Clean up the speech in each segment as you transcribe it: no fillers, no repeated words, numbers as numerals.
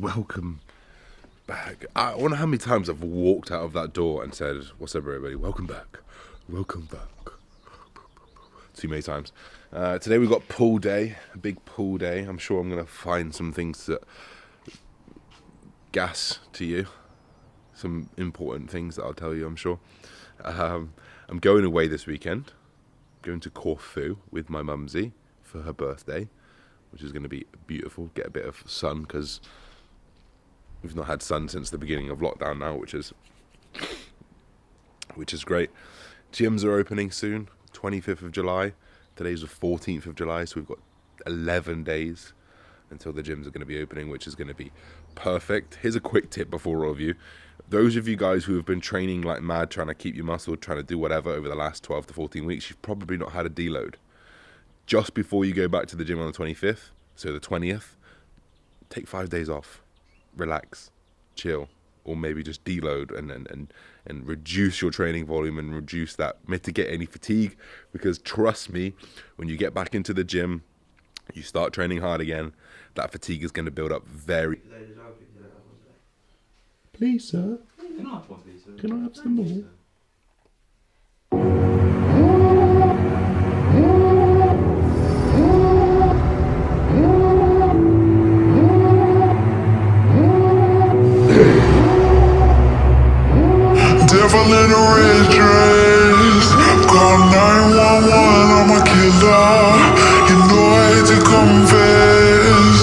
Welcome back. I wonder how many times I've walked out of that door and said, "What's up, everybody? Welcome back. Welcome back." Too many times. Today we've got pool day, a big pool day. I'm sure I'm going to find some things that gas to you. Some important things that I'll tell you, I'm sure. I'm going away this weekend. Going to Corfu with my mumsy for her birthday, which is going to be beautiful. Get a bit of sun because we've not had sun since the beginning of lockdown now, which is great. Gyms are opening soon, 25th of July. Today's the 14th of July, so we've got 11 days until the gyms are going to be opening, which is going to be perfect. Here's a quick tip before all of you. Those of you guys who have been training like mad, trying to keep your muscle, trying to do whatever over the last 12 to 14 weeks, you've probably not had a deload. Just before you go back to the gym on the 25th, so the 20th, take 5 days off. Relax, chill, or maybe just deload and reduce your training volume and mitigate any fatigue, because trust me, when you get back into the gym, you start training hard again, that fatigue is going to build up very... Please, sir. Can I have one, please, sir? Can I have some more? Devil in a red dress, call 911, I'm a killer. You know I hate to confess.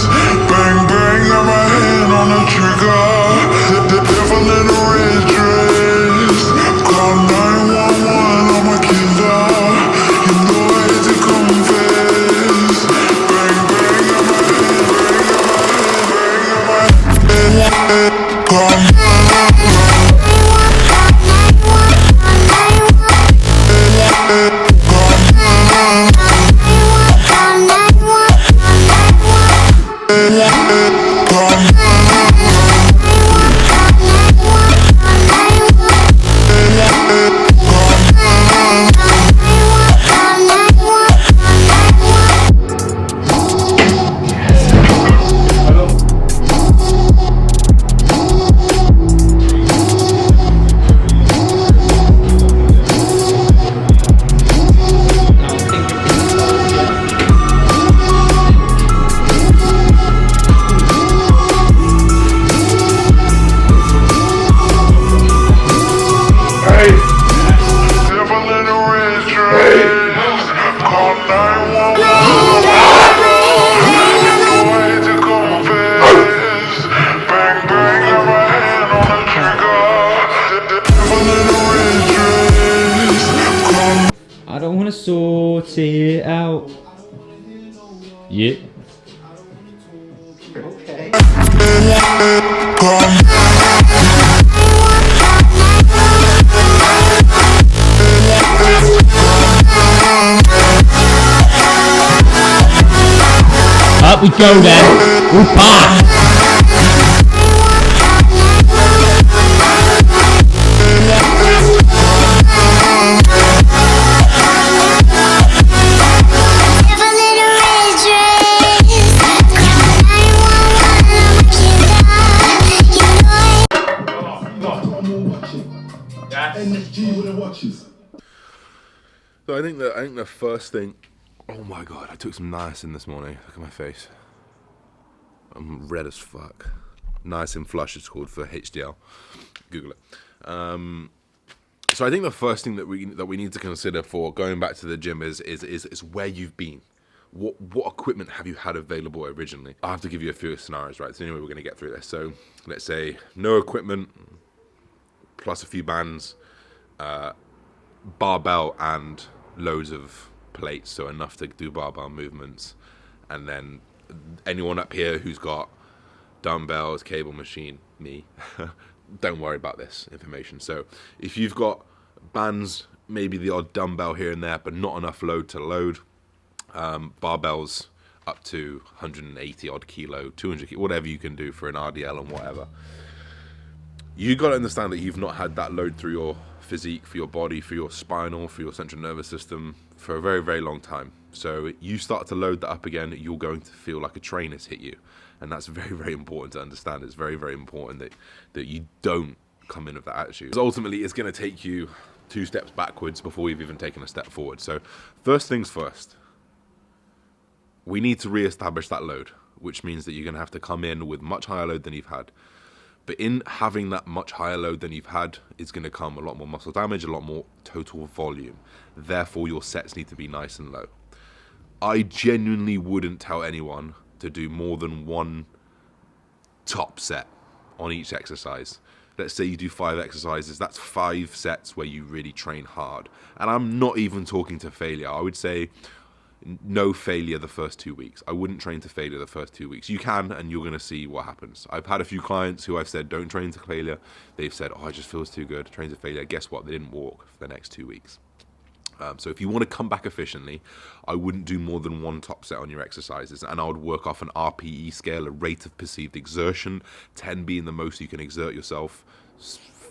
Bang bang, got my hand on the trigger. The devil in a red dress, call 911, I'm a killer. You know I hate to confess. Bang bang, got my hand, call 911. I don't want to sort it out. Yeah. Okay. Up we go then. We're back. So I think the first thing... Oh my god, I took some niacin this morning. Look at my face. I'm red as fuck. Niacin Flush is called for HDL. Google it. So I think the first thing that we need to consider for going back to the gym is where you've been. What equipment have you had available originally? I have to give you a few scenarios, right? So anyway, we're going to get through this. So let's say no equipment, plus a few bands, barbell and loads of plates, so enough to do barbell movements, and then anyone up here who's got dumbbells, cable machine, me, don't worry about this information. So if you've got bands, maybe the odd dumbbell here and there, but not enough load to load, barbells up to 180 odd kilo, 200 kilo, whatever you can do for an RDL and whatever. You got to understand that you've not had that load through your physique, for your body, for your spinal, for your central nervous system for a very, very long time. So you start to load that up again, you're going to feel like a train has hit you. And that's very, very important to understand. It's very, very important that you don't come in with that attitude. Because ultimately, it's going to take you 2 steps backwards before you've even taken a step forward. So first things first, we need to re-establish that load, which means that you're going to have to come in with much higher load than you've had. But in having that much higher load than you've had, it's going to come a lot more muscle damage, a lot more total volume. Therefore, your sets need to be nice and low. I genuinely wouldn't tell anyone to do more than 1 top set on each exercise. Let's say you do 5 exercises, that's 5 sets where you really train hard. And I'm not even talking to failure. I would say no failure the first 2 weeks. I wouldn't train to failure the first 2 weeks. You can, and you're going to see what happens. I've had a few clients who I've said, don't train to failure. They've said, oh, it just feels too good, train to failure. Guess what? They didn't walk for the next 2 weeks. So if you want to come back efficiently, I wouldn't do more than 1 top set on your exercises, and I would work off an RPE scale, a rate of perceived exertion, 10 being the most you can exert yourself,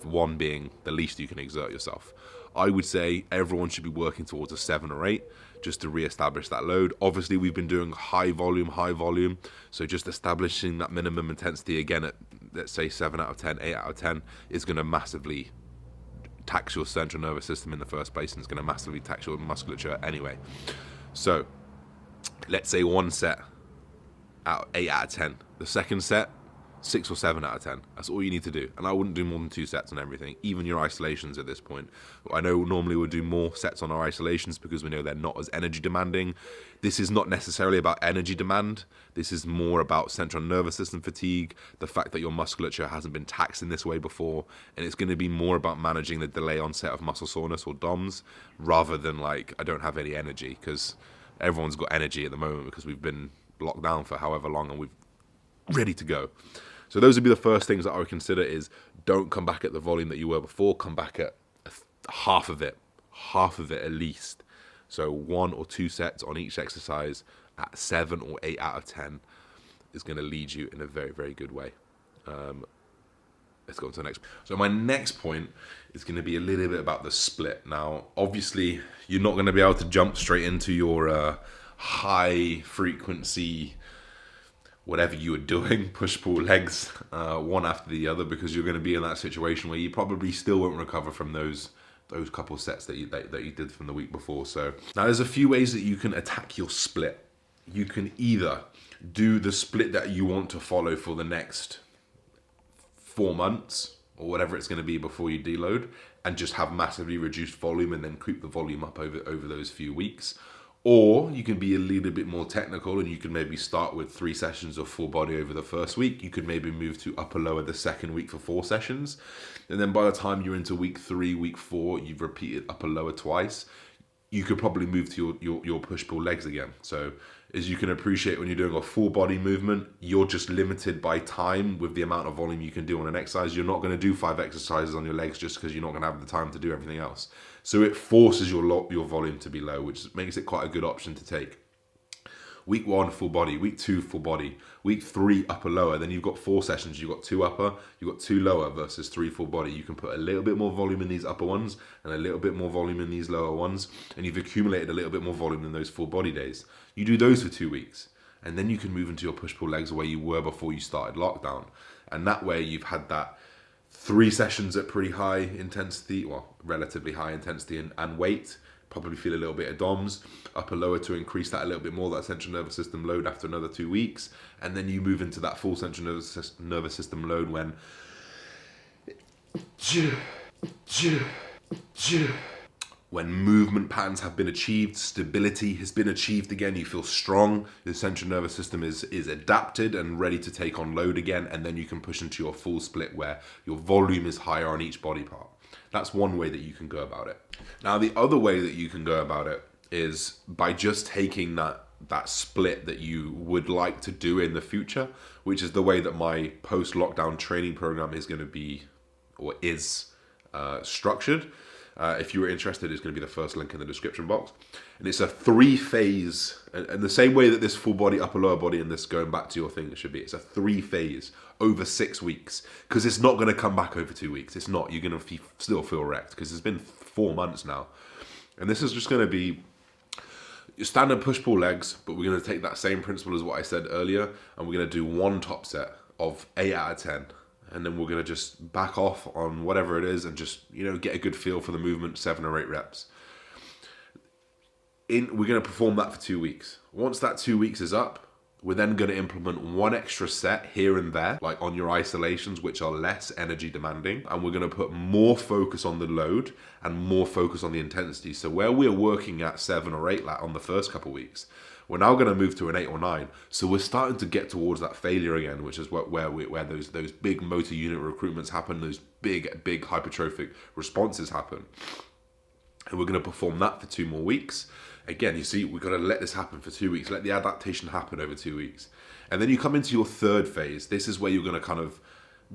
1 being the least you can exert yourself. I would say everyone should be working towards a 7 or 8 just to re-establish that load. Obviously, we've been doing high volume, so just establishing that minimum intensity again at, let's say, 7 out of 10, 8 out of 10 is going to massively tax your central nervous system in the first place, and it's going to massively tax your musculature anyway. So let's say 1 set out 8 out of 10. The second set, 6 or 7 out of 10. That's all you need to do. And I wouldn't do more than 2 sets on everything, even your isolations at this point. I know normally we'll do more sets on our isolations because we know they're not as energy demanding. This is not necessarily about energy demand. This is more about central nervous system fatigue, the fact that your musculature hasn't been taxed in this way before, and it's going to be more about managing the delay onset of muscle soreness or DOMS rather than like, I don't have any energy, because everyone's got energy at the moment because we've been locked down for however long and we're ready to go. So those would be the first things that I would consider is don't come back at the volume that you were before, come back at half of it at least. So 1 or 2 sets on each exercise at 7 or 8 out of 10 is going to lead you in a very, very good way. Let's go on to the next. So my next point is going to be a little bit about the split. Now, obviously, you're not going to be able to jump straight into your high frequency whatever you were doing, push-pull legs, one after the other, because you're going to be in that situation where you probably still won't recover from those couple sets that you did from the week before. So now there's a few ways that you can attack your split. You can either do the split that you want to follow for the next 4 months or whatever it's going to be before you deload, and just have massively reduced volume and then creep the volume up over those few weeks. Or you can be a little bit more technical and you can maybe start with 3 sessions of full body over the first week. You could maybe move to upper lower the second week for 4 sessions. And then by the time you're into week 3, week 4, you've repeated upper lower twice. You could probably move to your push-pull legs again. So as you can appreciate, when you're doing a full body movement, you're just limited by time with the amount of volume you can do on an exercise. You're not going to do 5 exercises on your legs just because you're not going to have the time to do everything else. So it forces your volume to be low, which makes it quite a good option to take. Week 1, full body. Week 2, full body. Week 3, upper lower. Then you've got 4 sessions. You've got 2 upper, you've got 2 lower versus 3 full body. You can put a little bit more volume in these upper ones and a little bit more volume in these lower ones. And you've accumulated a little bit more volume in those full body days. You do those for 2 weeks. And then you can move into your push-pull legs where you were before you started lockdown. And that way you've had that 3 sessions at pretty high intensity, well, relatively high intensity and weight. Probably feel a little bit of DOMS, upper lower to increase that a little bit more, that central nervous system load after another 2 weeks. And then you move into that full central nervous system load when movement patterns have been achieved, stability has been achieved again, you feel strong, the central nervous system is adapted and ready to take on load again, and then you can push into your full split where your volume is higher on each body part. That's one way that you can go about it. Now, the other way that you can go about it is by just taking that split that you would like to do in the future, which is the way that my post-lockdown training program is going to be, or is structured. If you were interested, it's going to be the first link in the description box. And it's a 3-phase, and the same way that this full body, upper lower body, and this going back to your thing, it should be. It's a 3-phase over 6 weeks, because it's not going to come back over 2 weeks. It's not. You're going to still feel wrecked because it's been 4 months now. And this is just going to be your standard push-pull legs, but we're going to take that same principle as what I said earlier, and we're going to do one top set of 8 out of 10. And then we're going to just back off on whatever it is and just, get a good feel for the movement, 7 or 8 reps. We're going to perform that for 2 weeks. Once that 2 weeks is up, we're then going to implement one extra set here and there, like on your isolations, which are less energy demanding. And we're going to put more focus on the load and more focus on the intensity. So where we're working at 7 or 8 on the first couple of weeks, we're now going to move to an 8 or 9. So we're starting to get towards that failure again, which is where those big motor unit recruitments happen, those big hypertrophic responses happen. And we're going to perform that for 2 more weeks. Again, you see, we've got to let this happen for 2 weeks. Let the adaptation happen over 2 weeks. And then you come into your third phase. This is where you're going to kind of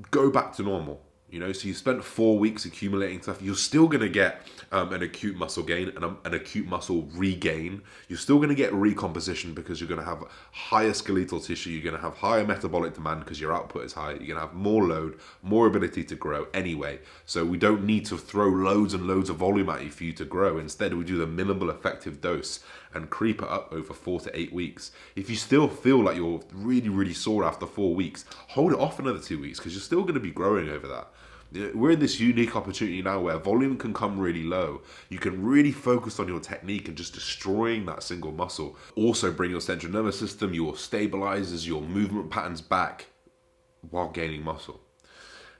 go back to normal. So you spent 4 weeks accumulating stuff. You're still going to get an acute muscle gain and an acute muscle regain. You're still going to get recomposition because you're going to have higher skeletal tissue. You're going to have higher metabolic demand because your output is high. You're going to have more load, more ability to grow anyway. So we don't need to throw loads and loads of volume at you for you to grow. Instead, we do the minimal effective dose and creep it up over 4 to 8 weeks. If you still feel like you're really, really sore after 4 weeks, hold it off another 2 weeks because you're still going to be growing over that. We're in this unique opportunity now where volume can come really low. You can really focus on your technique and just destroying that single muscle. Also bring your central nervous system, your stabilizers, your movement patterns back while gaining muscle.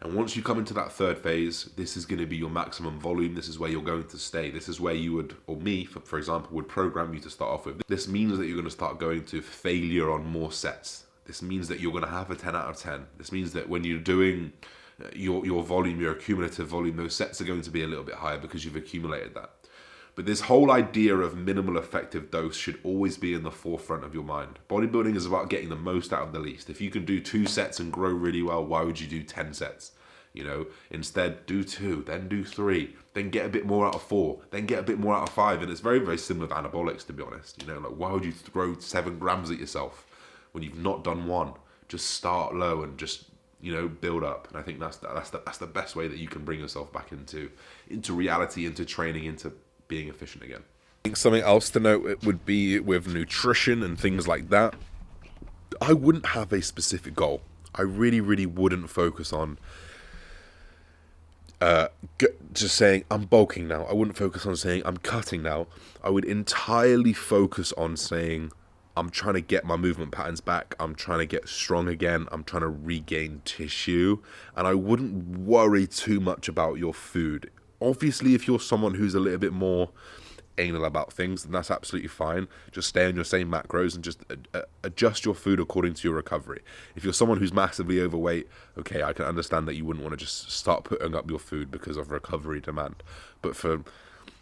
And once you come into that third phase, this is going to be your maximum volume. This is where you're going to stay. This is where you would, or me, for example, would program you to start off with. This means that you're going to start going to failure on more sets. This means that you're going to have a 10 out of 10. This means that when you're doing your volume, your accumulative volume, those sets are going to be a little bit higher because you've accumulated that. But this whole idea of minimal effective dose should always be in the forefront of your mind. Bodybuilding is about getting the most out of the least. If you can do 2 sets and grow really well, why would you do 10 sets? Instead do 2, then do 3, then get a bit more out of 4, then get a bit more out of 5. And it's very, very similar to anabolics, to be honest. Why would you throw 7 grams at yourself when you've not done 1? Just start low and just build up. And I think that's the best way that you can bring yourself back into reality, into training, into being efficient again. I think something else to note would be with nutrition and things like that. I wouldn't have a specific goal. I really, really wouldn't focus on just saying I'm bulking now. I wouldn't focus on saying I'm cutting now. I would entirely focus on saying I'm trying to get my movement patterns back. I'm trying to get strong again. I'm trying to regain tissue. And I wouldn't worry too much about your food. Obviously, if you're someone who's a little bit more anal about things, then that's absolutely fine. Just stay on your same macros and just adjust your food according to your recovery. If you're someone who's massively overweight, okay, I can understand that you wouldn't want to just start putting up your food because of recovery demand. But for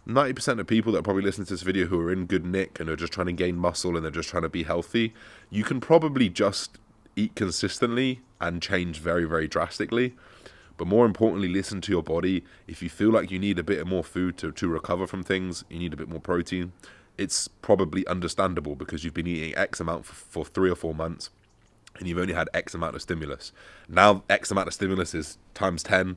90% of people that probably listen to this video who are in good nick and are just trying to gain muscle and they're just trying to be healthy, you can probably just eat consistently and change very, very drastically. But more importantly, listen to your body. If you feel like you need a bit more food to recover from things, you need a bit more protein, it's probably understandable because you've been eating X amount for 3 or 4 months and you've only had X amount of stimulus. Now X amount of stimulus is times 10.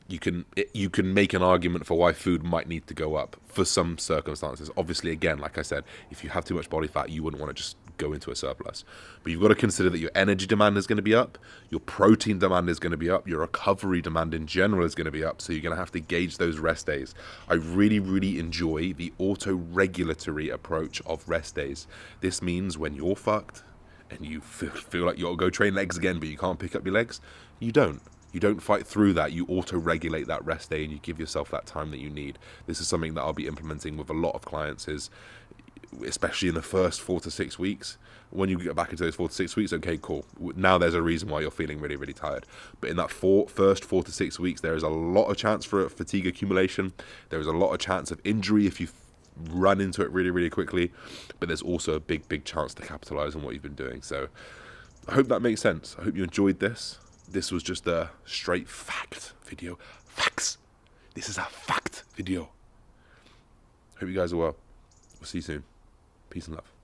You can make an argument for why food might need to go up for some circumstances. Obviously, again, like I said, if you have too much body fat, you wouldn't want to just go into a surplus. But you've got to consider that your energy demand is going to be up, your protein demand is going to be up, your recovery demand in general is going to be up, so you're going to have to gauge those rest days. I really, really enjoy the auto-regulatory approach of rest days. This means when you're fucked and you feel like you'll go train legs again, but you can't pick up your legs, you don't. You don't fight through that. You auto-regulate that rest day and you give yourself that time that you need. This is something that I'll be implementing with a lot of clients, especially in the first 4 to 6 weeks. When you get back into those 4 to 6 weeks, okay, cool. Now there's a reason why you're feeling really, really tired. But in that first 4 to 6 weeks, there is a lot of chance for fatigue accumulation. There is a lot of chance of injury if you run into it really, really quickly. But there's also a big, big chance to capitalize on what you've been doing. So I hope that makes sense. I hope you enjoyed this. This was just a straight fact video. Facts. This is a fact video. Hope you guys are well. We'll see you soon. Peace and love.